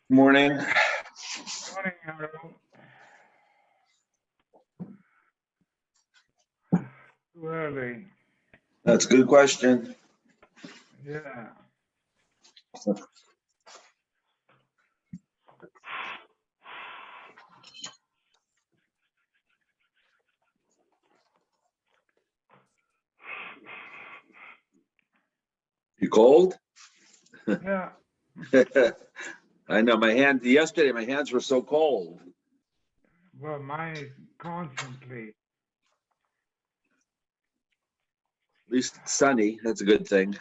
Morning. Morning, Harold. Too early. That's a good question. Yeah. You cold? Yeah. I know yesterday my hands were so cold. Well, mine is constantly. At least it's sunny. That's a good thing.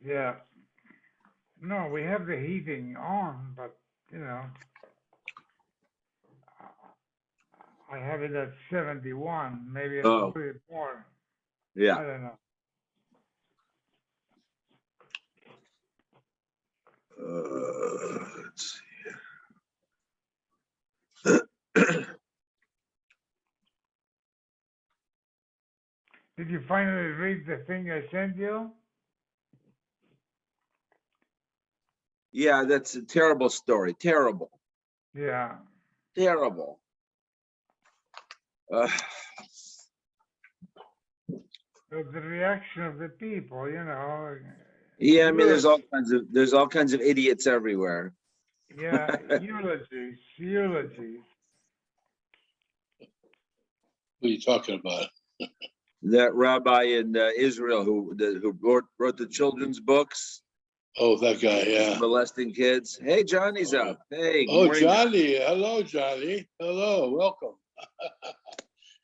Yeah. No, we have the heating on, but I have it at 71. Maybe a Oh. little bit more. I Yeah. don't know. Let's see. Did you finally read the thing I sent you? Yeah, that's a terrible story. Terrible. Yeah. Terrible. So the reaction of the people, Yeah, I mean, there's all kinds of idiots everywhere. Yeah, eulogies. What are you talking about? That rabbi in Israel who wrote the children's books. Oh, that guy, yeah. Molesting kids. Hey, Johnny's up. Hey, good Oh, morning. Johnny. Hello, Johnny. Hello, welcome.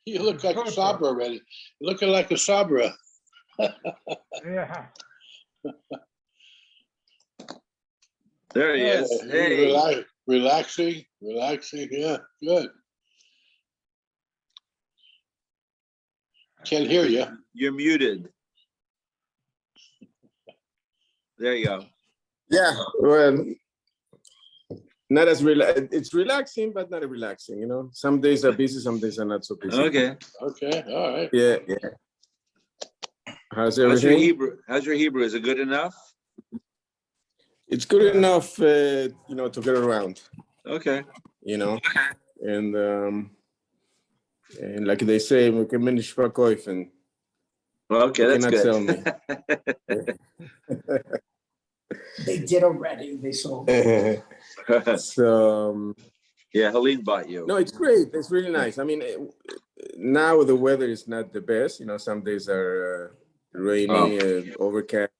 You look like a Sabra already. You're looking like a Sabra. Yeah. There he is. Hey. Relaxing. Yeah, good. Can't hear you. You're muted. There you go. Yeah, well, not as it's relaxing, but not relaxing, Some days are busy, some days are not so busy. Okay. Okay, all right. Yeah. How's everything? How's your Hebrew? Is it good enough? It's good enough, to get around. Okay. And like they say, we can manage for and okay, that's good. Sell me. They did already. They sold. So yeah, Helene bought you. No, it's great. It's really nice. I mean, now the weather is not the best. Some days are rainy, overcast,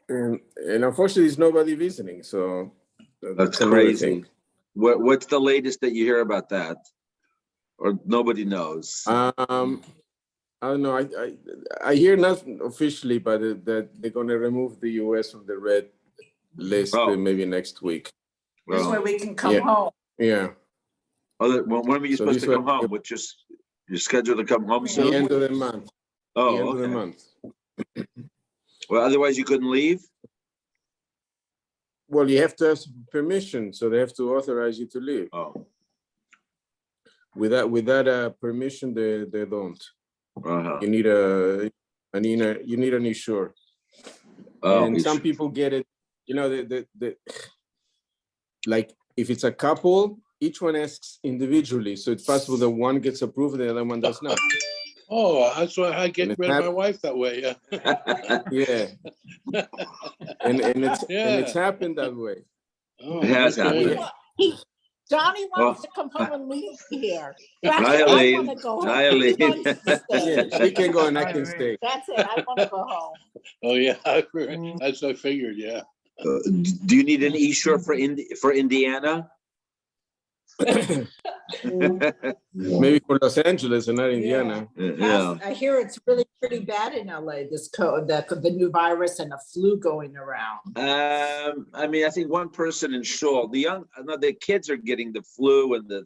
and unfortunately, there's nobody visiting. So that's crazy. What's the latest that you hear about that, or nobody knows? I don't know. I hear nothing officially, but that they're going to remove the U.S. from the red list maybe next week. This way we can come home. Yeah. When are you supposed to come home? You're scheduled to come home soon? The end of the month. Oh, the end of the month. Well, otherwise you couldn't leave? Well, you have to have permission, so they have to authorize you to leave. Oh. Without permission, they don't. Uh-huh. You need an insure. And some people get it. Like if it's a couple, each one asks individually. So it's possible that one gets approved, the other one does not. Oh, that's why I get rid of my wife that way. Yeah. Yeah. and it's happened that way. Oh, it has happened. Johnny wants to come home and leave here. Hi, I Elaine. want to go home. Hi, Elaine. Yeah, she can go and I can stay. That's it. I want to go home. Oh yeah, that's what I figured. Yeah. Do you need an e-shirt for Indiana? Maybe for Los Angeles and not Indiana. Yeah. I hear it's really pretty bad in LA. The new virus and the flu going around. I mean, I think one person in Shul, the kids are getting the flu and the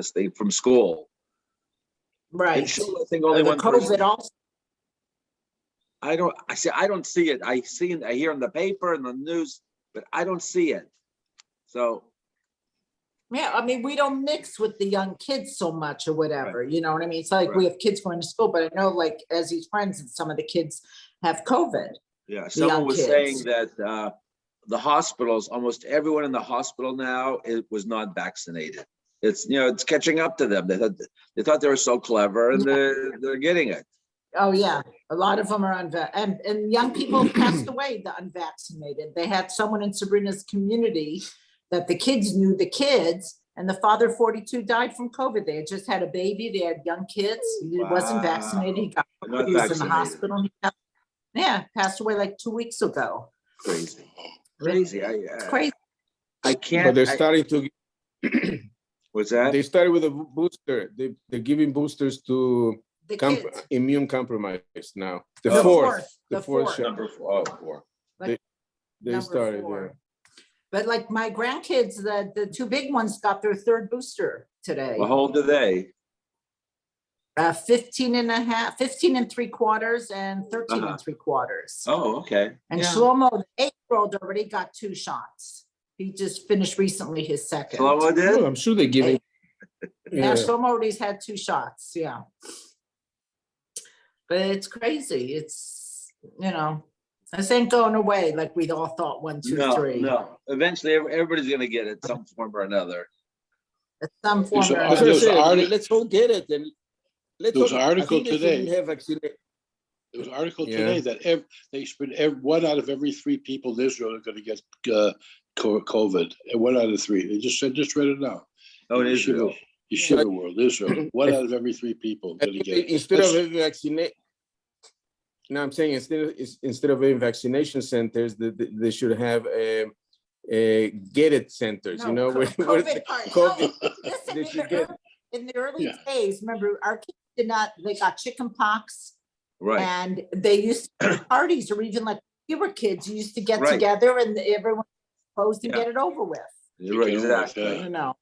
thing from school. Right. In Shul, I think only the one COVID person. also. I don't see it. I hear in the paper and the news, but I don't see it. So. Yeah, I mean, we don't mix with the young kids so much or whatever, you know what I mean? It's like we have kids going to school, but I know like as he's friends, some of the kids have COVID. Yeah, someone was saying that the hospitals, almost everyone in the hospital now, it was not vaccinated. It's, it's catching up to them. They thought they were so clever, and they're getting it. Oh, yeah, a lot of them are and young people passed away, the unvaccinated. They had someone in Sabrina's community that the kids knew the kids, and the father 42 died from COVID. They had just had a baby, they had young kids, he wasn't vaccinated, he got They're not he was in the vaccinated. hospital. Yeah, passed away like 2 weeks ago. Crazy. Crazy. It's crazy. I But can't. they're starting to. What's that? They started with a booster. They're giving boosters to The kids. immune compromised now. The Oh. fourth. The The fourth fourth. shot. Number 4. Oh, 4. They Number started 4. there. But like my grandkids, the 2 big ones got their 3rd booster today. Well, how old are they? 15 and a half, 15 and 3/4 and 13 and 3/4. Oh, okay. And Yeah. Shlomo, the 8-year-old, already got 2 shots. He just finished recently his 2nd. Shlomo did? Oh, I'm sure they're giving. Yeah, Yeah. Shlomo already's had 2 shots, yeah. But it's crazy. It's, this ain't going away like we all thought, 1, 2, 3. No. Eventually, everybody's gonna get it some form or another. At some form So, or There That's another. was what I an said. arti- Let's all get it. And let's There was all- an I article think they today. shouldn't have vaccinated. There was an article Yeah. today that they spent 1 out of every 3 people in Israel are going to get COVID. And 1 out of 3. They just read it now. Oh, in Israel. Yeshiva world, Israel. 1 out of every 3 people I going to think get it. instead of That's- having vaccinate. No, I'm saying instead of having vaccination centers, they should have get it centers. No, where COVID part. COVID. No, listen, They should get. in the early Yeah. days, remember, our kids they got chicken pox. Right. And they used to do parties, or even like we were kids, you used to get Right. together and everyone supposed to Yeah. get it over with, You're right, Get over it, exactly. yeah.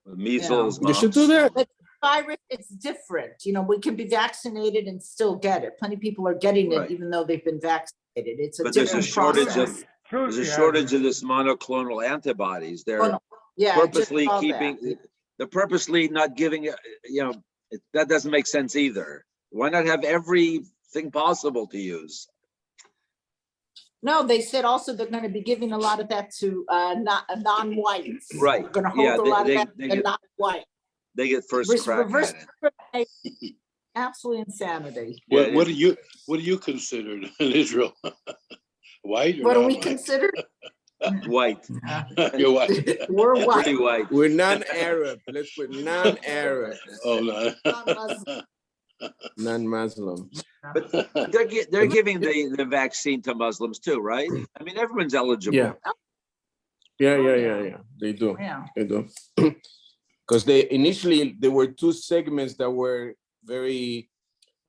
Measles. You should do mumps. that. Virus, it's different, we can be vaccinated and still get it. Plenty of people are getting it Right. even though they've been vaccinated. It's a But there's a different shortage process. There's a shortage of this monoclonal antibodies. They're Oh, no. Yeah, just purposely all that. keeping, they're purposely not giving it, that doesn't make sense either. Why not have everything possible to use? No, they said also they're gonna be giving a lot of that to non-whites. Right. They're gonna Yeah, hold a lot they- of that they to get- non-white. They get first crack Reverse at it. absolute insanity. Yeah, What do you consider in Israel? White or What do we non-white? consider? White, You're white. We're white. pretty white. We're non-Arab. Let's put non-Arab, Oh, no. Non-Muslim. non-Muslim. But they're giving the vaccine to Muslims too, right? I mean, everyone's eligible. Yeah. Yeah. They do. Yeah. They do. Because initially there were 2 segments that were very,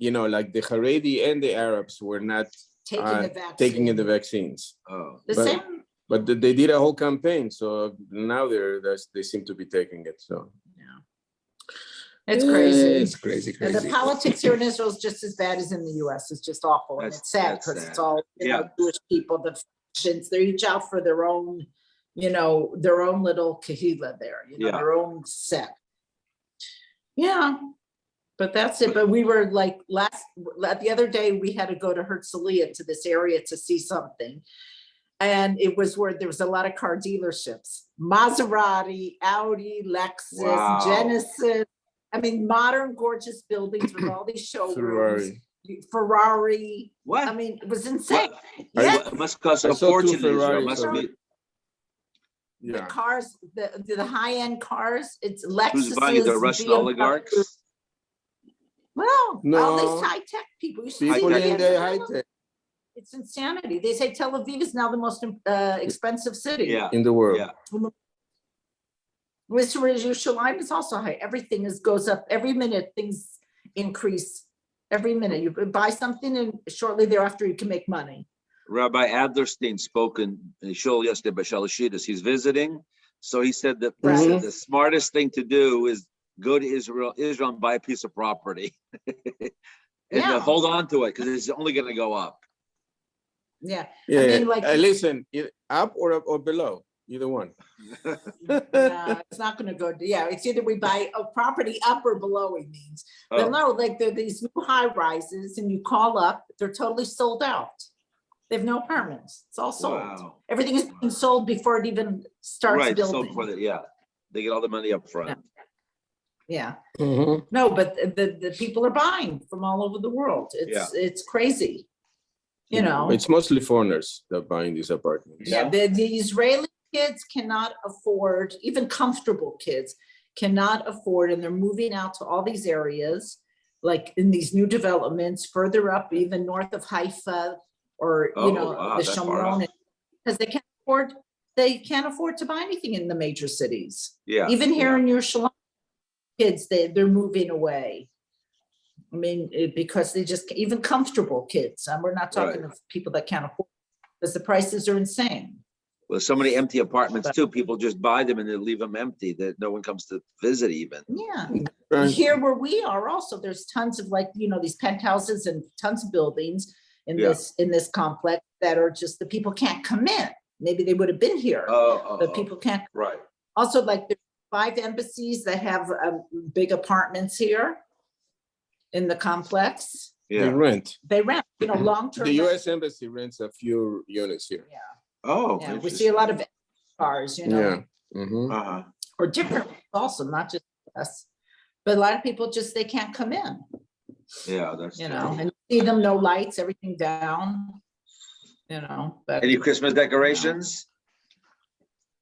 like the Haredi and the Arabs were not Taking the vaccine. taking in the vaccines. Oh, The but- same, But they did a whole campaign, so now they seem to be taking it. So it's crazy. It's crazy, And the crazy. politics here in Israel is just as bad as in the US. It's just awful. And That's- it's sad that's because sad. it's all, Yeah. Jewish people, the factions, they each out for their own, their own little kahila there, Yeah. their own set. Yeah, but that's it. But we were like the other day, we had to go to Herzliya to this area to see something. And it was where there was a lot of car dealerships, Maserati, Audi, Lexus, Wow. Genesis. I mean, modern, gorgeous buildings with all these showrooms, Ferrari. I what? mean, it was insane. What? Yeah, It must cost I a saw 2 fortune in Israel. Ferraris Must already. be, the Yeah. cars, the high-end cars, it's who's Lexus. buying the Russian oligarchs? Well, all No. these high-tech people. You should see People High-tech. in the the high tech It's insanity. They say Tel Aviv is now the most expensive city. Yeah, in the world. yeah. Mr. Yerushalayim is also high. Everything goes up every minute. Things increase every minute. You buy something and shortly thereafter you can make money. Rabbi Adlerstein spoke in Shul yesterday by Shalashidus. He's visiting. So he said that Right. the smartest thing to do is go to Israel and buy a piece of property. And Yeah. hold on to it because it's only going to go up. Yeah. Yeah. mean, like- Listen, up or below, either one. It's not going to go. Yeah. It's either we buy a property up or below, it means. But Oh, no, like there are these new high rises and you call up, they're totally sold out. They have no apartments. It's all sold. Wow. Everything is being sold before it even starts Right, so building. for the, yeah, they get all the money up front. Yeah. Mhm. No, but the people are buying from all over the world. It's crazy. You know, It's mostly foreigners that are buying these apartments. yeah, the Israeli kids cannot afford, even comfortable kids cannot afford, and they're moving out to all these areas, like in these new developments further up, even north of Haifa, or, Oh, you know, wow, the that far up. Shomron, because they can't afford to buy anything in the major cities. Yeah. Even here yeah. in Yerushalayim, kids, they're moving away. I mean, because they just, even comfortable kids, and we're not talking Right. of people that can't afford, because the prices are insane. Well, so many empty apartments But- too. People just buy them and they leave them empty, that no one comes to visit even. Yeah. Right. Here where we are also, there's tons of, like, you know, these penthouses and tons of buildings in Yeah. this complex that are just, the people can't come in. Maybe they would have been here, but people can't. Right. Also, like, there's 5 embassies that have big apartments here in the complex. They Yeah. rent. They rent, you know, long-term. The US Embassy rents a few units here. Yeah, Oh. yeah, we see a lot of cars, you know. Yeah. Mhm. Uh-huh. Or different also, not just us, but a lot of people just, they can't come in, Yeah, that's. you know, and you see them, no lights, everything down, you know, but. Any Christmas decorations?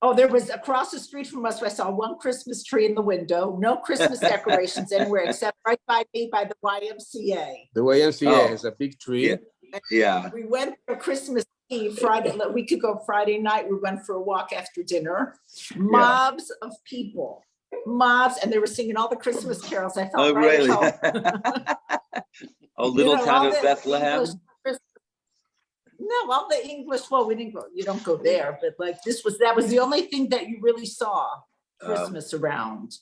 Oh, there was across the street from us, I saw one Christmas tree in the window, no Christmas decorations anywhere except right by me by the YMCA. The YMCA Oh. has a big tree. Yeah. Yeah. We went for Christmas Eve, Friday, a week ago, Friday night, we went for a walk after dinner. Mobs of people, and they were singing all the Christmas carols. I Oh, felt right really? at home. Oh, You little know, town all of the Bethlehem. English Christmas- No, all the English, well, we didn't go, you don't go there, but like that was the only thing that you really saw Christmas around.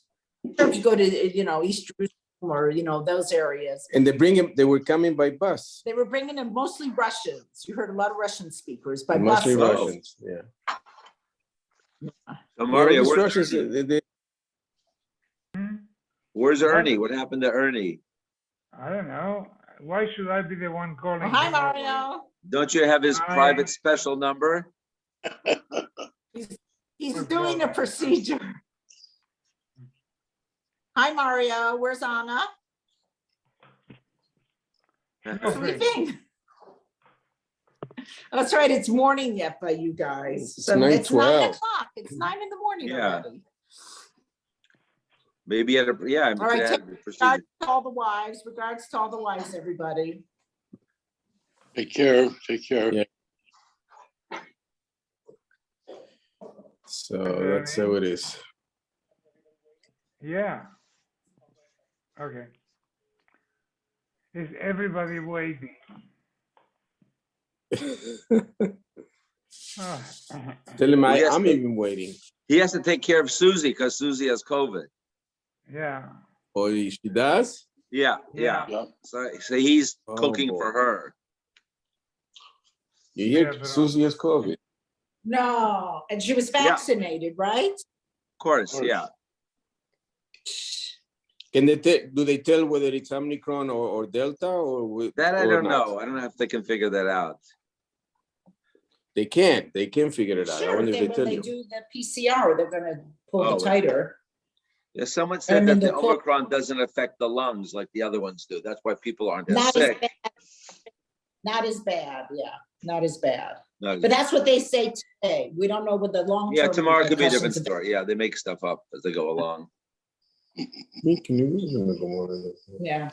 Or if you go to, you know, East Jerusalem or, you know, those areas, And they were coming by bus. they were bringing in mostly Russians. You heard a lot of Russian speakers by Mostly buses. Russians, yeah. So Mario, these where's Russians, Ernie? Hmm? Where's Ernie? What happened to Ernie? I don't know. Why should I be the one calling? Oh, hi, him always? Mario. Don't you have his Hi. private special number? He's doing a procedure. Hi, Mario. Where's Anna? Sleeping. Oh, that's right. It's morning yet by you guys. It's So it's 9 9:12. o'clock. It's 9 in the morning Yeah. already. Maybe at a, yeah. we All right, could have take the procedure. Regards to all the wives. Regards to all the wives, everybody. Take care, take care. Yeah. So that's how it is. Yeah. Okay. Is everybody waiting? Oh. Tell him Yes, I'm but- even waiting. He has to take care of Susie because Susie has COVID. Yeah. Oh, she does? Yeah, yeah. Yeah. So he's Oh, cooking boy. for her. You hear Yeah, but- Susie has COVID? No, and she was Yeah. vaccinated, right? Of course, Of course. yeah. Can do they tell whether it's Omicron or Delta That I or don't not? know. I don't know if they can figure that out. They can't figure it out. I Sure, wonder if they when tell they you. do the PCR, they're gonna pull Oh, the titer. Yeah, someone said mean, that the they're called- Omicron doesn't affect the lungs like the other ones do. That's why people aren't as Not as sick. bad. Not as bad, yeah, not as bad. No, But that's what they say today. We don't know what the long. yeah, tomorrow could be a different story. Yeah, they make stuff up as they go along. Yeah.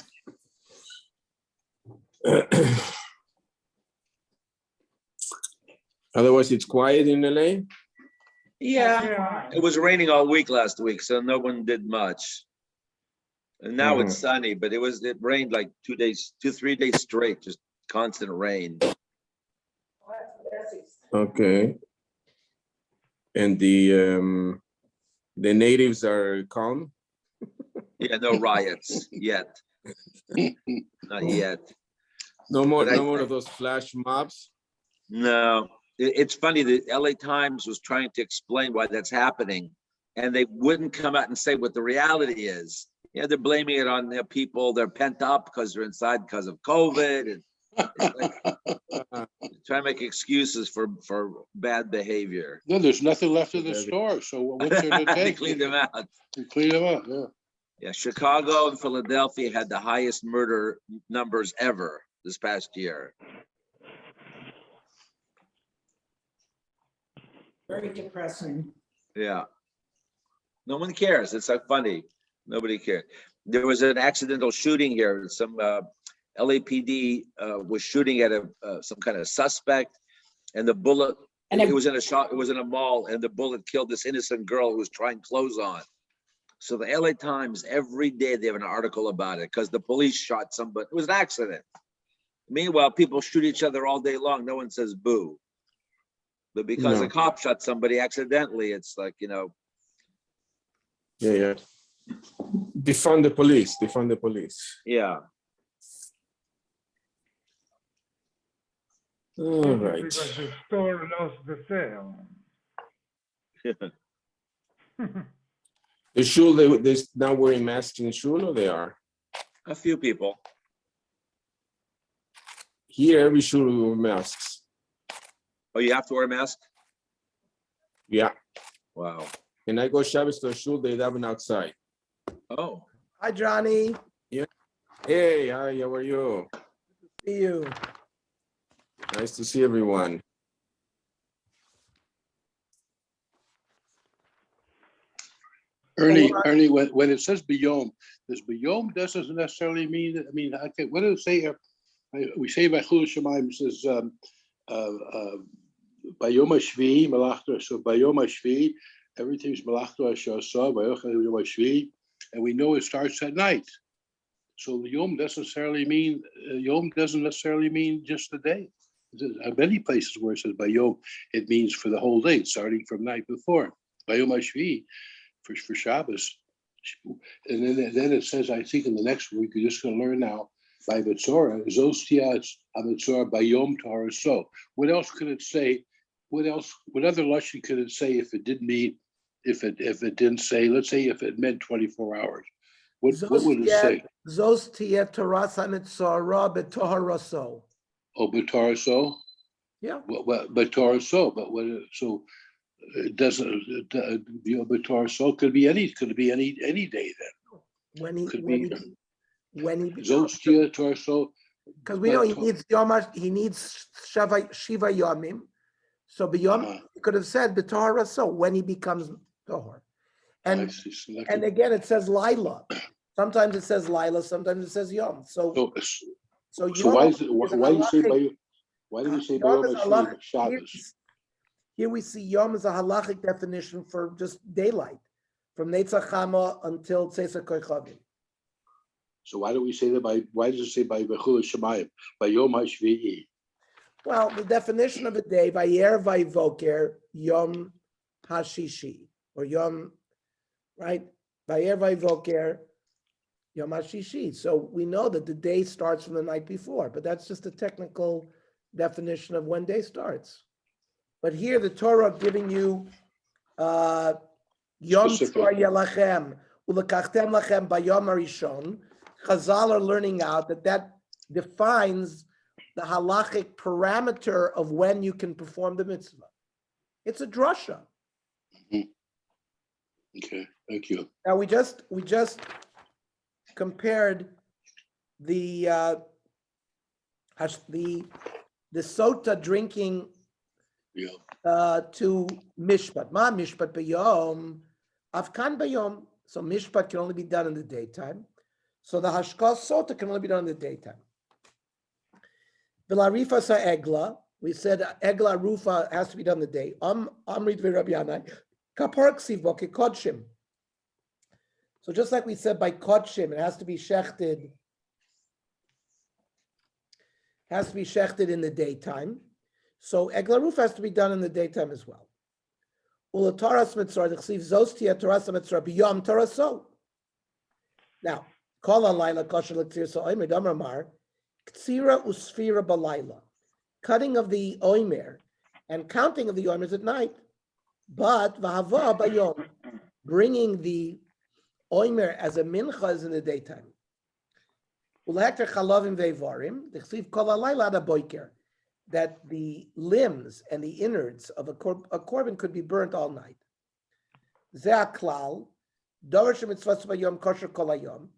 Otherwise, it's quiet in LA. Yeah, Yeah. it was raining all week last week, so no one did much. And now it's sunny, but it rained like 3 days straight, just constant rain. Okay. And the natives are calm. Yeah, no riots yet. Not yet. No more, But I- no more of those flash mobs. No, it's funny. The LA Times was trying to explain why that's happening, and they wouldn't come out and say what the reality is. Yeah, they're blaming it on their people. They're pent up because they're inside because of COVID, and Try to make excuses for bad behavior. No, there's nothing left of the store, so what's there to They take? cleaned them out. You clean them out, yeah. Yeah, Chicago and Philadelphia had the highest murder numbers ever this past year. Very depressing. Yeah. No one cares. It's like funny. Nobody cares. There was an accidental shooting here. Some LAPD was shooting at some kind of suspect, and the bullet. And It was in a shop. It was in a mall, and the bullet killed this innocent girl who was trying clothes on. So the LA Times every day they have an article about it because the police shot somebody. It was an accident. Meanwhile, people shoot each other all day long. No one says boo. But because No. a cop shot somebody accidentally, it's like, Yeah, yeah. Defund the police. Defund the police. yeah. All right. Because the store lost the sale. The shul, they're not wearing masks in shul, or they are? A few people. Here, every shul we wear masks. Oh, you have to wear a mask? Yeah. Wow. And I go Shabbos to a shul, they daven outside. Oh, Hi, Johnny. Hey, hi, how are you? See you. Nice to see everyone. Ernie, when it says biyom, doesn't necessarily mean, okay, what does it say here? We say by Chul Shemaim, it says, Bayom HaShvi, Malachto, so Bayom HaShvi, everything's Malachto HaShasa, Bayom HaShvi, and we know it starts at night. So Yom doesn't necessarily mean just the day. There's many places where it says Bayom, it means for the whole day, starting from night before. Bayom HaShvi, for Shabbos. And then it says, I think in the next week, you're just going to learn now, by Mitzorah, Zostias HaMitzorah Bayom Taraso. What else could it say? What other lashon could it say if it didn't mean, if it didn't say, let's say if it meant 24 hours? What would it say? Zostia Taras HaMitzorah B'Toharaso. Oh, B'Taraso? Yeah. But Taraso, but what, so it doesn't, B'Taraso could be any day then. When he Zostia Taraso. because we know he needs he needs Shiva Yomim. So beyond he could have said B'Toharaso when he becomes Tohar. And again it says Lila. Sometimes it says Lila, sometimes it says Yom. So why do you say Bayom HaShvi Shabbos? Here we see Yom as a halachic definition for just daylight, from Netzach Chama until Tzesa Koichavim. So why do we say that why does it say by Bechul Shemayim, by Yom HaShvi'i? Well, the definition of a day, Vayer Vayvoker, Yom HaShishi, or Yom, right? Vayer Vayvoker, Yom HaShishi. So we know that the day starts from the night before, but that's just a technical definition of when day starts. But here the Torah giving you Yom Tzor Yelachem, Ulekachtem Lachem Bayom HaRishon. Chazal are learning out that defines the halachic parameter of when you can perform the mitzvah. It's a drasha. Okay, thank you. Now we just compared the sota drinking to mishpat. Ma mishpat bayom, afkan bayom. So mishpat can only be done in the daytime. So the hashkas sota can only be done in the daytime. Vilarifa sa egla, we said egla rufa has to be done in the day. Amrit v'Rabbi Yanai, kapar ksiv bo kekodshim. So just like we said by kodshim, it has to be shechted. Has to be shechted in the daytime. So egla rufa has to be done in the daytime as well. Ulataras mitzvah ksiv zostia taras mitzvah biyom taraso. Now. Call on Laila kosher l'ktir so oimer damar mar ktsira usfira balayla, cutting of the oimer and counting of the oimer is at night, but v'hava bayom, bringing the oimer as a mincha is in the daytime. Ulekter chalavim ve'varim, d'chsiv kol halayla ad haboker, that the limbs and the innards of a korban could be burnt all night. Ze haklal, davar shemitzvos bayom kosher kol hayom.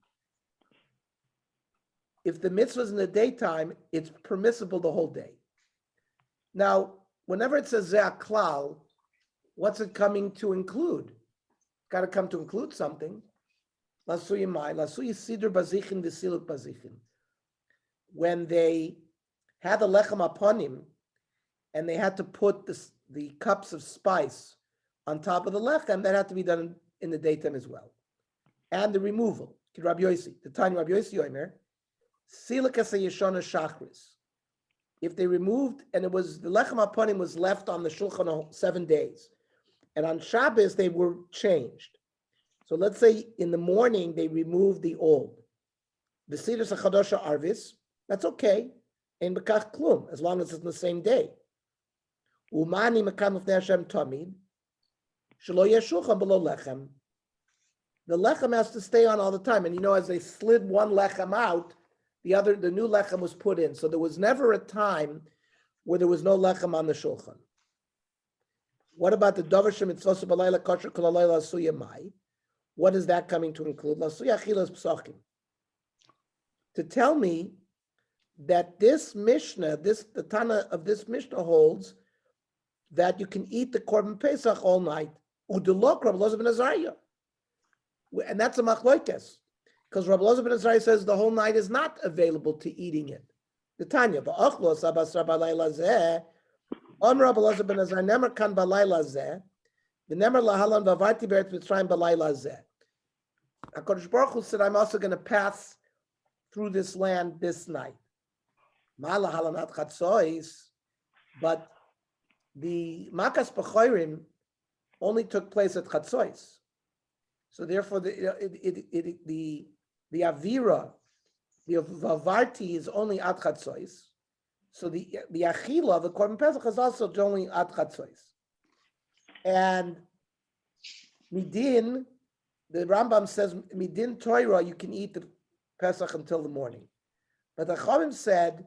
If the mitzvah is in the daytime, it's permissible the whole day. Now, whenever it says ze haklal, what's it coming to include? Got to come to include something. Lasuyi mai, lasuyi sidur bazichin v'siluk bazichin. When they had the lechem aponim, and they had to put the cups of spice on top of the lechem, that had to be done in the daytime as well. And the removal, Rabbi Yossi, the Tanya Rabbi Yossi Yomer, siluk asa yeshona shachris. If they removed, and it was, the lechem aponim was left on the shulchan 7 days, and on Shabbos they were changed. So let's say in the morning they removed the old. The Siddur Chadosha Arvis, that's okay. In Bekach Klum, as long as it's in the same day. Umani Mekam of Hashem Tamid, Shelo Yeshulchan below Lechem. The Lechem has to stay on all the time. And as they slid one Lechem out, the new Lechem was put in. So there was never a time where there was no Lechem on the Shulchan. What about the Dover Shemitzvos B'Layla Kosher Kol Halayla Asuya Mai? What is that coming to include? Lasuya Achilas Psachim. To tell me that this Mishnah, the Tana of this Mishnah holds that you can eat the Korban Pesach all night. Udulok Rabbi Elazar ben Azariah. And that's a machloikes. Because Rabbi Elazar ben Azariah says the whole night is not available to eating it. The Tanya, Ba'achlos Abbas Rabbi Layla Zeh, On Rabbi Elazar ben Azariah, Nemer Kan Balayla Zeh, the Nemer Lahalan Vavarti Beretz Mitzrayim Balayla Zeh. HaKadosh Baruch Hu said, I'm also going to pass through this land this night. But the Makas B'chorim only took place at Chatzois. So therefore, the Avira, the Vavarti is only at Chatzois. So the Achila, the Korban Pesach, is also only at Chatzois. And Midin, the Rambam says, Midin Torah, you can eat the Pesach until the morning. But the Chachamim said,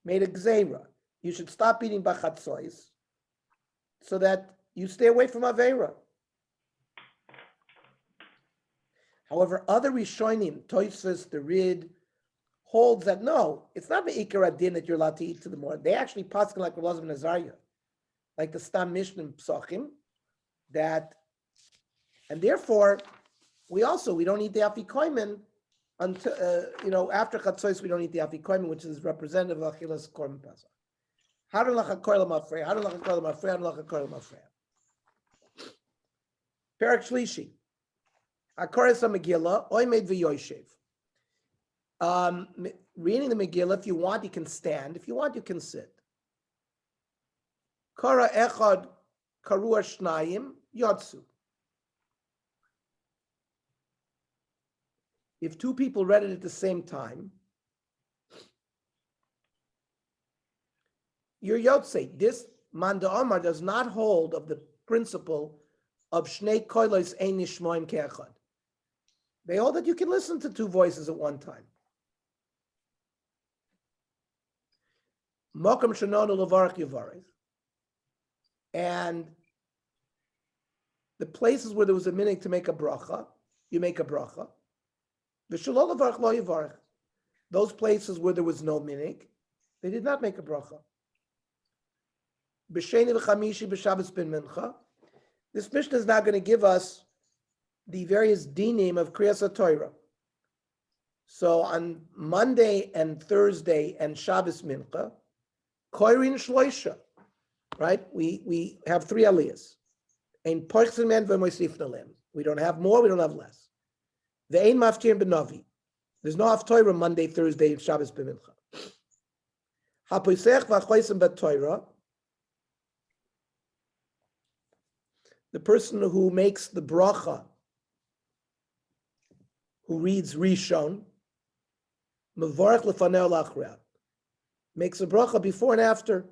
made a gzeira. You should stop eating b'chatzois so that you stay away from Aveira. However, other Rishonim, Tosfos, the Rid, holds that no, it's not Me'ikar Adin that you're allowed to eat to the morning. They actually paskin like Rabbi Elazar ben Azariah, like the Stam Mishnah Psachim, that, and therefore, we don't eat the Afikoimen until, after Chatzois, we don't eat the Afikoimen, which is representative of Achilas Korban Pesach. Hadon lachakoil mafrei, hadon lachakoil mafrei, hadon lachakoil mafrei. Perak Shlishi. Hakoras Megillah, oimed v'yoshev. Reading the Megillah, if you want, you can stand. If you want, you can sit. Kara echad karua shnayim yotsu. If two people read it at the same time, you're Yotze. This Manda Omar does not hold of the principle of Shnei Koilos Ein Nishmoim Ke'echad. They hold that you can listen to two voices at one time. Mokum Shanonu Levarach Yevarech. And the places where there was a minute to make a bracha, you make a bracha. V'shalol Levarach Lo Yevarech. Those places where there was no minig, they did not make a bracha. B'sheni v'chamishi b'Shabbos ben Mincha. This Mishnah is now going to give us the various dinim of Kriyas HaTorah. So on Monday and Thursday and Shabbos Mincha, Koirin Shloisha, right? We have 3 aliyahs. Ein poichsen men v'moisifna lem. We don't have more, we don't have less. Ve'ein maftir b'novi. There's no Haftorah Monday, Thursday, Shabbos ben Mincha. HaPosech v'achoisem b'Torah. The person who makes the bracha, who reads Rishon, Mevorach lefanei lachreah, makes a bracha before and after.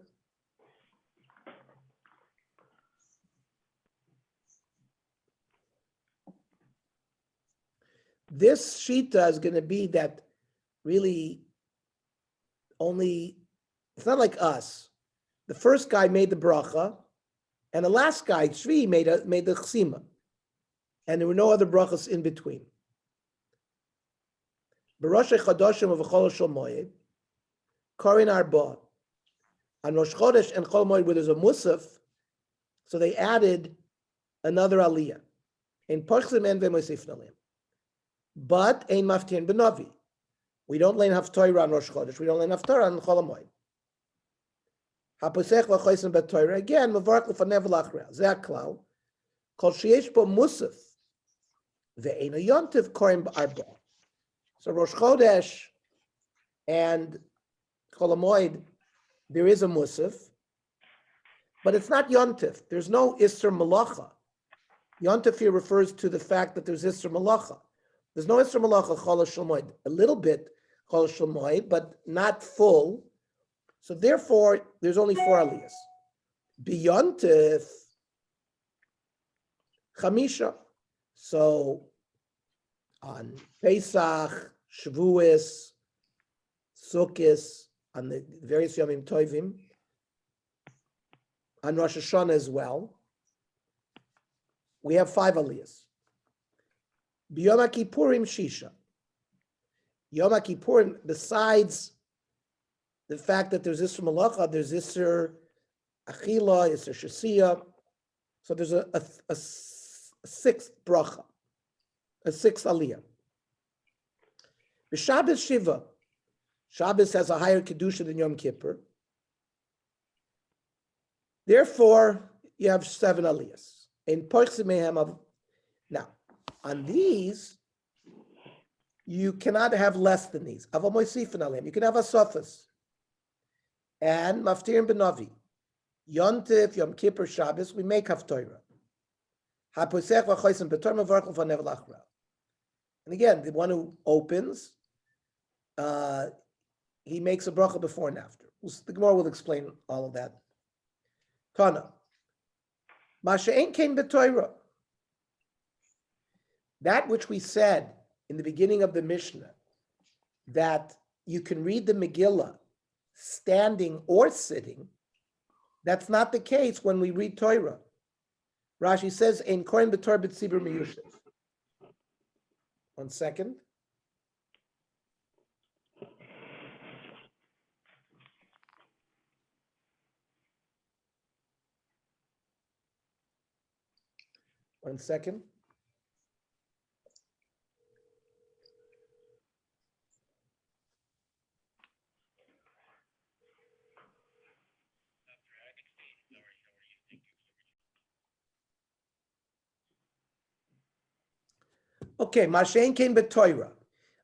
This shita is going to be that really only, it's not like us. The first guy made the bracha, and the last guy, Shvi, made the chsima. And there were no other brachas in between. B'Rosh Chodoshim of Chol Shel Moed, Korin Arba, on Rosh Chodesh and Chol Moed, where there's a musaf, so they added another aliyah. In Pochzim en v'mosifna lehem. But ein maftir b'novi. We don't learn haftorah on Rosh Chodesh. We don't learn haftorah on Chol Moed. Haposech v'choisen b'Torah again. Mevarach l'fanev v'lachreya. Zeh haklal. Kol sheyesh bo musaf ve'ein yontiv korin b'arba. So Rosh Chodesh and Chol Moed, there is a musaf, but it's not yontif. There's no Isser Malacha. Yontif here refers to the fact that there's Isser Malacha. There's no Isser Malacha Chol Shel Moed. A little bit Chol Shel Moed, but not full. So therefore, there's only 4 aliyahs. Beyontif, Chamisha. So on Pesach, Shavuos, Sukkot, on the various Yomim Tovim, on Rosh Hashanah as well, we have 5 aliyahs. B'Yom HaKippurim Shisha. Yom HaKippurim, besides the fact that there's Isser Malacha, there's Isser Achila, Isser Shasiya. So there's a 6th bracha, a 6th aliyah. B'Shabbos Shiva. Shabbos has a higher kedusha than Yom Kippur. Therefore, you have 7 aliyahs. In Pochzim mehem. Now, on these, you cannot have less than these. Aval moisifin alim. You can have a sofas. And maftirim b'navi. Yontif, Yom Kippur, Shabbos, we make haftorah. Haposech v'choisen b'torah mevarach l'fanev l'achra. And again, the one who opens, he makes a bracha before and after. The Gemara will explain all of that. Tana. Masha'en came b'Torah. That which we said in the beginning of the Mishnah, that you can read the Megillah standing or sitting, that's not the case when we read Torah. Rashi says, "Ein kohen b'Torah b'tzibur miyushev." 1 second. One second. Okay, Mashen came b'Torah,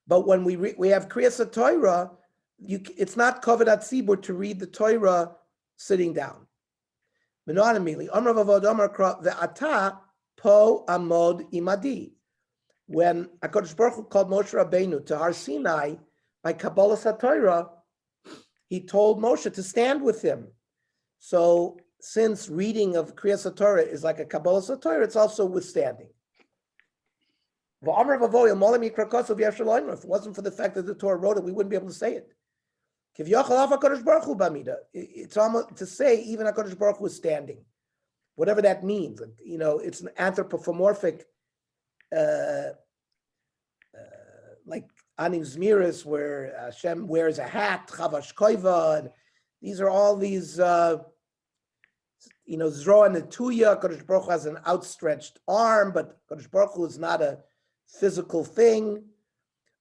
but when we have Kriyas Torah, it's not covered at Tzibur to read the Torah sitting down. Menonimili, Amar Vavod Amar Kra ve'ata po amod imadi. When HaKadosh Baruch Hu called Moshe Rabbeinu to Har Sinai by Kabbalah SaTorah, he told Moshe to stand with him. So since reading of Kriyas Torah is like a Kabbalah SaTorah, it's also withstanding. If it wasn't for the fact that the Torah wrote it, we wouldn't be able to say it. It's almost to say even HaKadosh Baruch Hu is standing, whatever that means. You know, it's an anthropomorphic, like Anim Zmiris, where Hashem wears a hat, Chavash Koiva, and these are all these, Zroa Netuya. HaKadosh Baruch Hu has an outstretched arm, but HaKadosh Baruch Hu is not a physical thing.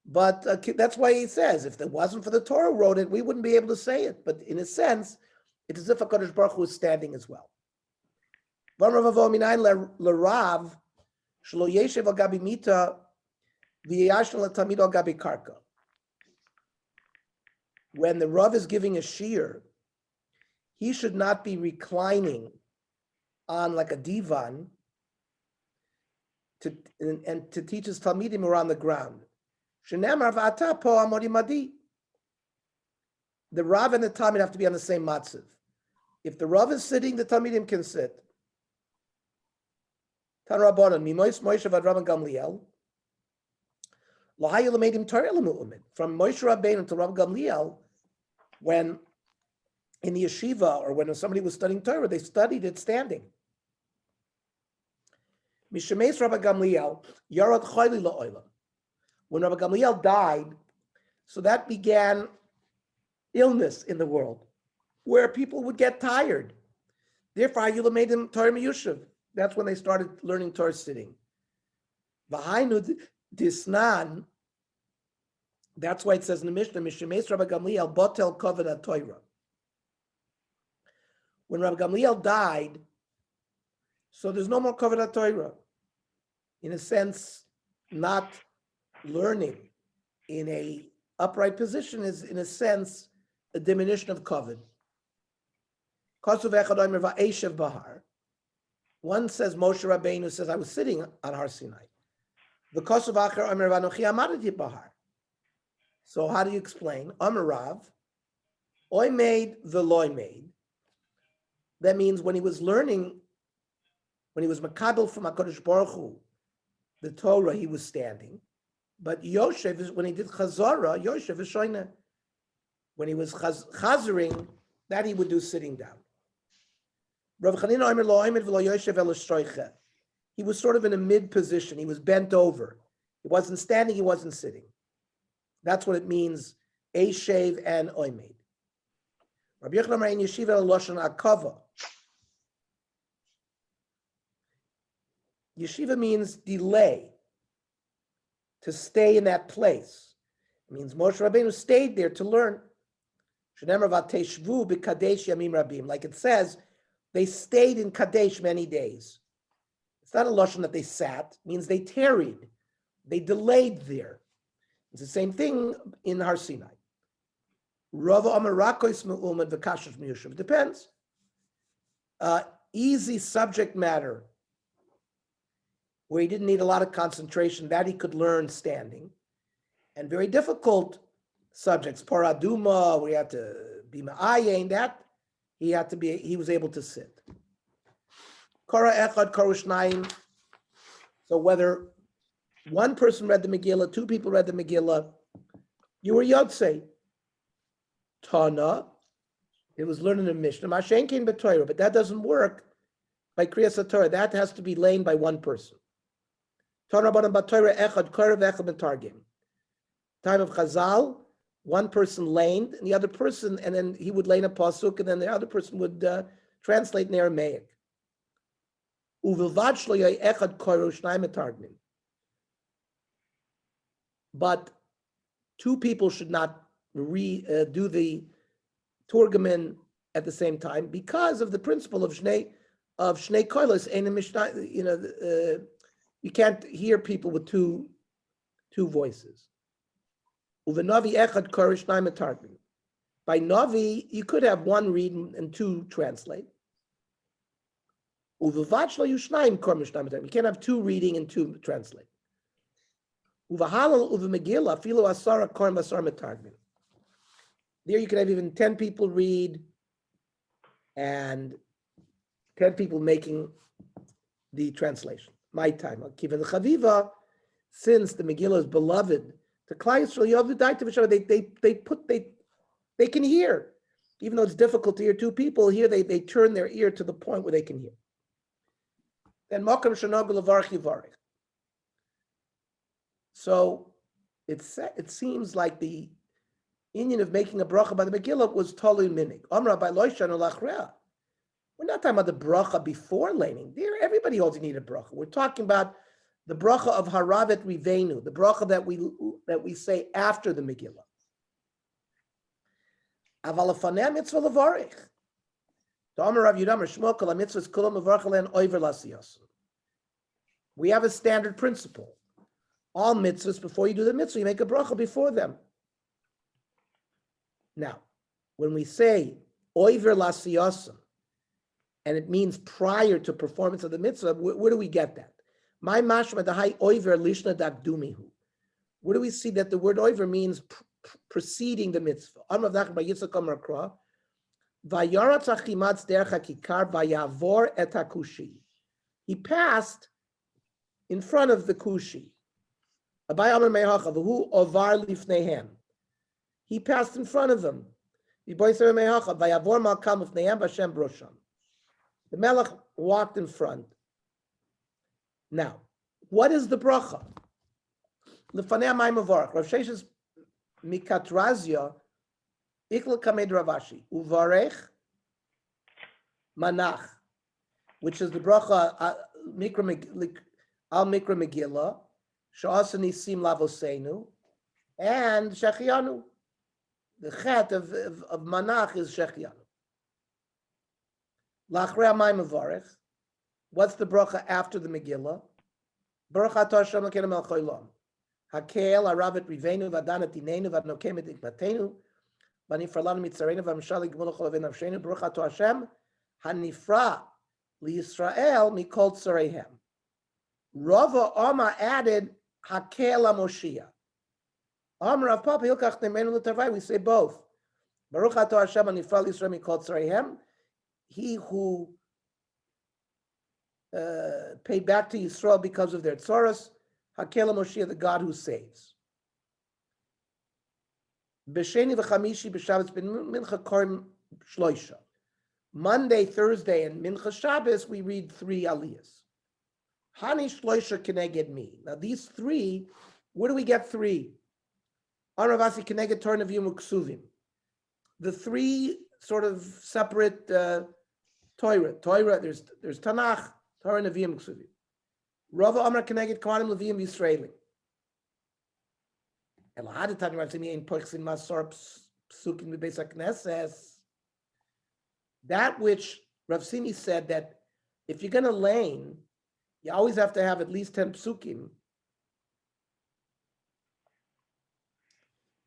But that's why he says, if it wasn't for the Torah wrote it, we wouldn't be able to say it. But in a sense, it's as if HaKadosh Baruch Hu is standing as well. When the Rav is giving a shiur, he should not be reclining on like a divan to teach his Talmidim around the ground. The Rav and the Talmid have to be on the same matziv. If the Rav is sitting, the Talmidim can sit. Tan Rabbanan, Mimois Moshe vad Rabban Gamliel. L'hayu l'meidim Torah l'mu'umin. From Moshe Rabbeinu to Rabbi Gamliel, when in the yeshiva or when somebody was studying Torah, they studied it standing. Mishemes Rabbi Gamliel, Yarad Chayli La'olam. When Rabbi Gamliel died, so that began illness in the world, where people would get tired. Therefore, Ayula made him Torah Miyushav. That's when they started learning Torah sitting. V'hainu disnan. That's why it says in the Mishnah, Mishemes Rabbi Gamliel botel koved Torah. When Rabbi Gamliel died, so there's no more koved Torah. In a sense, not learning in a upright position is, in a sense, a diminution of koved. One says Moshe Rabbeinu says, I was sitting on Har Sinai. So how do you explain? Amar Rav, Oy made the loy made. That means when he was learning, when he was makabel from HaKadosh Baruch Hu, the Torah, he was standing. But Yoshev is when he did Chazara, Yoshev is Shoina. When he was Chazering, that he would do sitting down. Rav Chanina Omer lo Omer v'lo Yoshev el Shroicha. He was sort of in a mid position. He was bent over. He wasn't standing, he wasn't sitting. That's what it means, Eshev and Oimed. Rabbi Yochanan Amar in Yeshiva el Loshan Akava. Yeshiva means delay, to stay in that place. It means Moshe Rabbeinu stayed there to learn. Like it says, they stayed in Kadesh many days. It's not a lashon that they sat, it means they tarried, they delayed there. It's the same thing in Har Sinai. It depends. Easy subject matter, where he didn't need a lot of concentration, that he could learn standing. And very difficult subjects, paraduma, where he had to be ma'ayin, that he was able to sit. Kara echad, kara shnayim. So whether one person read the Megillah, two people read the Megillah, you were Yotzei. Tana, it was learning the Mishnah. Mashen came b'Torah, but that doesn't work by Kriyas HaTorah. That has to be lain by one person. Tana b'Torah echad, kara v'echad b'Targim. Time of Chazal, one person laned, and the other person, and then he would lane a pasuk, and then the other person would translate in Aramaic. But two people should not do the Turgamin at the same time because of the principle of Shnei Koilos. You can't hear people with two voices. By Navi, you could have one read and two translate. You can't have two reading and two translate. There you can have even 10 people read and 10 people making the translation. My time. Since the Megillah is beloved to Klal Yisrael, they can hear. Even though it's difficult to hear two people, here they turn their ear to the point where they can hear. Then Makam Shanag Levarch Yivarech. So it seems like the Indian of making a bracha by the Megillah was totally minig. Amra by Loishan Olachrea. We're not talking about the bracha before laning. There, everybody holds you need a bracha. We're talking about the bracha of Haravet Rivenu, the bracha that we say after the Megillah. Aval afanei mitzvah levarich. We have a standard principle. All mitzvahs, before you do the mitzvah, you make a bracha before them. Now, when we say oiver lasiyasim, and it means prior to performance of the mitzvah, where do we get that? My mashma dahai oiver lishna dakdumihu. Where do we see that the word oiver means preceding the mitzvah? He passed in front of the kushi. Abai Amar Mehacha, V'hu Ovar Lifnehem. He passed in front of them. The Melech walked in front. Now, what is the bracha? Lefanei Amayim Mavorach. Rav Sheshes Mikatrazia, Ikla Kamed Ravashi, Uvarech Manach, which is the bracha al Mikra Megillah, Sha'asani Sim Lavosenu, and Shechianu. The chet of Manach is Shechianu. Lachrei Amayim Mavorech. What's the bracha after the Megillah? Baruch atah Hashem Elokeinu melech haolam. Hakel haravet rivenu v'adana tinenu v'adnokem et ikmatenu v'nifra lanu mitzarenu v'amshal yigmul l'chol avei nafshenu. Baruch atah Hashem hanifra liYisrael mikol tzareihem. Rava Amma added Hakel HaMoshiach. Amar Rav Papa Hilkach Neimenu L'Tavai. We say both. Baruch atah Hashem hanifra liYisrael mikol tzareihem. He who paid back to Yisrael because of their tzoros, Hakel HaMoshiach, the God who saves. B'sheni v'chamishi b'Shabbos ben mincha korim shloisha. Monday, Thursday, and mincha Shabbos, we read 3 aliyahs. Hani shloisha keneged me. Now these 3, where do we get 3? Aravasi keneged Torah Nevi'im u'Ksuvim. The 3 sort of separate Torah. There's Tanakh, Torah Nevi'im Ksuvim. Rava Amar Keneged Kohanim Leviim Yisraelim. Elahad Tani Rav Simi Ein Pochsin Masor Psukim Bebeis HaKnesses. That which Rav Simi said that if you're going to lane, you always have to have at least 10 psukim.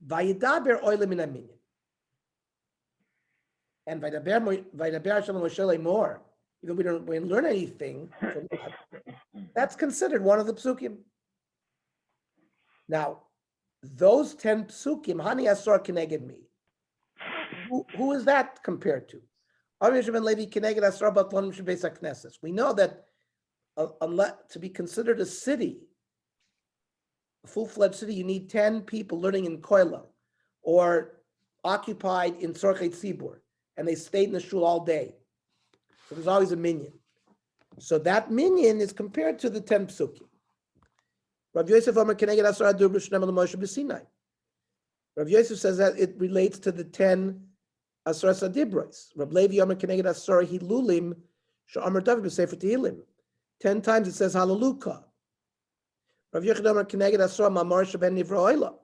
Vayidaber oile min haminyan. And Vayidaber Hashem Moshe Lemor. Even we didn't learn anything from that. That's considered one of the psukim. Now, those 10 psukim, Hani Asor Keneged Me. Who is that compared to? We know that to be considered a city, a full-fledged city, you need 10 people learning in Koilo or occupied in Tzorchei Tzibur, and they stayed in the shul all day. So there's always a minyan. So that minyan is compared to the 10 psukim. Rav Yosef Omer Keneged Asor Adur B'Shnem L'Moshe B'Sinai. Rav Yosef says that it relates to the 10 Asor Sadibros. Rav Levi Omer Keneged Asor Hilulim Sh'Omer David B'Sefer Tehillim. 10 times it says Hallelujah. Rav Yochanan Omer Keneged Asor Mamar Sheben Nivra Oila.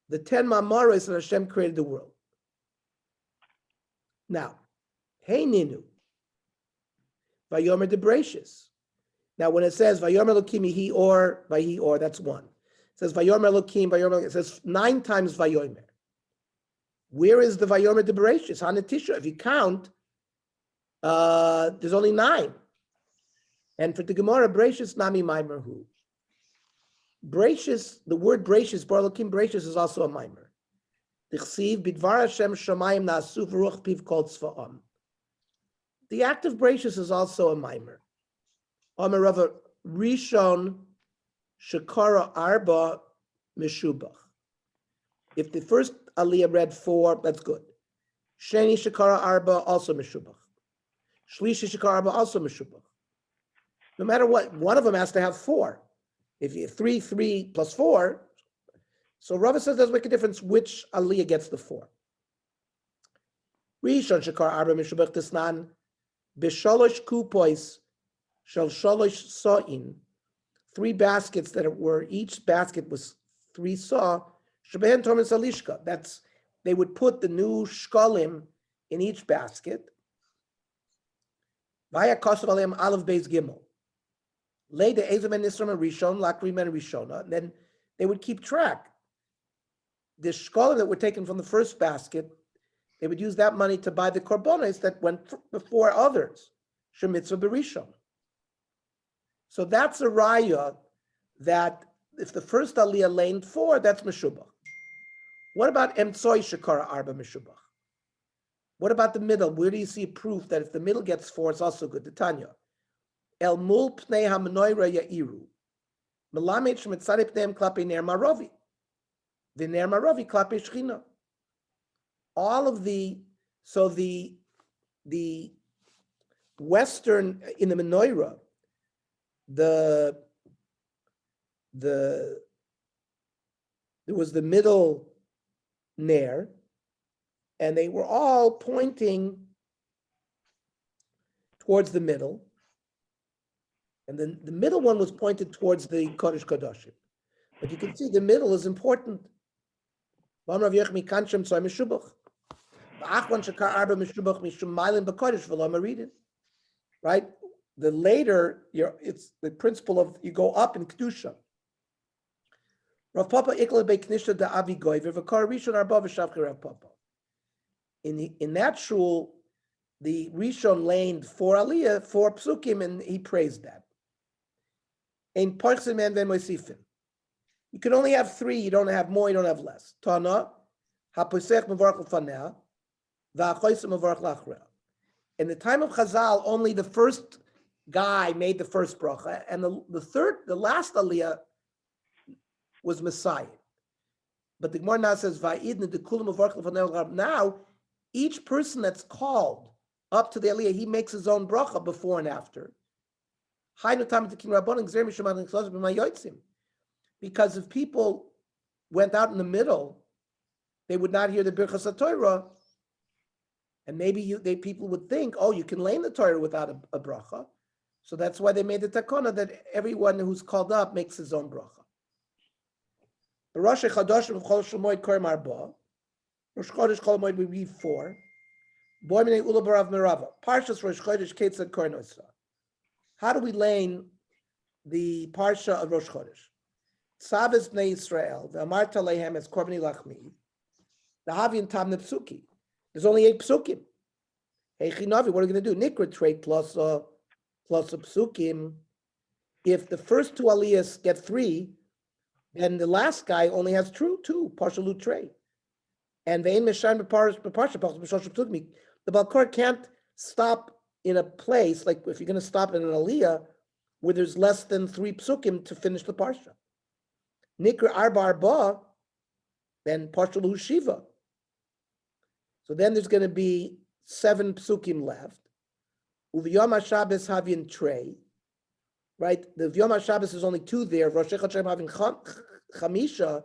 The 10 Mamaros that Hashem created the world. Now, Hey Ninu. Vayomer Debrachis. Now, when it says Vayomer Elokim He or by He or, that's 1. It says Vayomer Elokim, Vayomer. It says 9 times Vayomer. Where is the Vayomer Debrachis? Hanatisha. If you count, there's only 9. And for the Gemara, Brachis Nami Maimerhu. Brachis, the word Brachis, Bar Elokim Brachis is also a Maimer. Dichsiv Bidvar Hashem Shamayim Nasu V'ruch Piv Kol Tzva'am. The act of Brachis is also a Maimer. Omer Rava Rishon Shekara Arba Meshubach. If the first Aliyah read 4, that's good. Sheni Shekara Arba also Meshubach. Shlishi Shekara Arba also Meshubach. No matter what, one of them has to have 4. If you have 3 plus 4, so Rava says doesn't make a difference which Aliyah gets the 4. Rishon Shekara Arba Meshubach Tisnan B'sholosh kupois shel sholosh sa'in. 3 baskets that were, each basket was 3 saw. Shebehen tormin salishka. That's, they would put the new shkolim in each basket. Vaya kosav aleim aleph beis gimel. Lay the ezamen nisram and rishon, lakrim and rishona. And then they would keep track. The shkolim that were taken from the first basket, they would use that money to buy the korbanos that went before others. Shemitzvah berishon. So that's a raya that if the first aliyah laned 4, that's meshubach. What about emtsoi shekara arba meshubach? What about the middle? Where do you see proof that if the middle gets 4, it's also good? The Tanya. El mul pnei hamenoira ya'iru. Melamed shemitzarei pneim klapi ner marovi. The ner marovi klapi shchina. All of the western in the menorah, there was the middle ner, and they were all pointing towards the middle, and then the middle one was pointed towards the Kodesh Kodashim. But you can see the middle is important. Right? The later, it's the principle of you go up in Kedusha. Rav Papa ikla beiknisha da Avi Goiver v'kar Rishon arba v'shavka Rav Papa. In that shul, the Rishon laned 4 aliyah, 4 psukim, and he praised that. Ein poichsin man ven moisifin. You can only have 3. You don't have more. You don't have less. Tana haposech mevarach l'faneh v'achoysim mevarach l'achreya. In the time of Chazal, only the first guy made the first bracha, and the last aliyah was Messiah. But the Gemara now says, "Va'idna dekulam mevarach l'faneh." Now, each person that's called up to the aliyah, he makes his own bracha before and after. Because if people went out in the middle, they would not hear the Birchas HaTorah, and maybe people would think, oh, you can lay in the Torah without a bracha. So that's why they made the takona that everyone who's called up makes his own bracha. Rosh Chodesh Chol Moed we read 4. Boimene Ula Barav Merava. Parshas Rosh Chodesh Ketzad Kornosa. How do we lane the parsha of Rosh Chodesh? Tzavis Bnei Yisrael, the Amarta Lehem as Korban Lachmi, the Havin Tam Psuki. There's only 8 psukim. Hey Chinavi, what are we going to do? Nikra trait plus a psukim. If the first 2 aliyahs get 3, then the last guy only has 2 partial trait. And the Balkor can't stop in a place, like if you're going to stop in an aliyah where there's less than 3 psukim to finish the parsha. Nikra arba arba, then partial shiva. So then there's going to be 7 psukim left. Uviyom HaShabbos having trey, right? The V'yom HaShabbos is only 2 there. Rosh Hashanah having chamisha.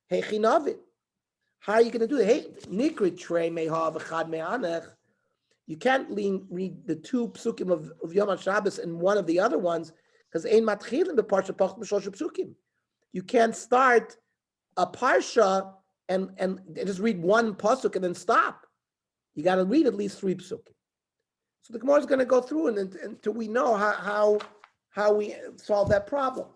Hey chinavit. How are you going to do it? Hey, nikra trey mehav echad me'anech. You can't read the 2 psukim of Yom HaShabbos and one of the other ones because ein matchilin beparsha pach b'shlosh psukim. You can't start a parsha and just read 1 pasuk and then stop. You got to read at least 3 psukim. So the Gemara is going to go through until we know how we solve that problem.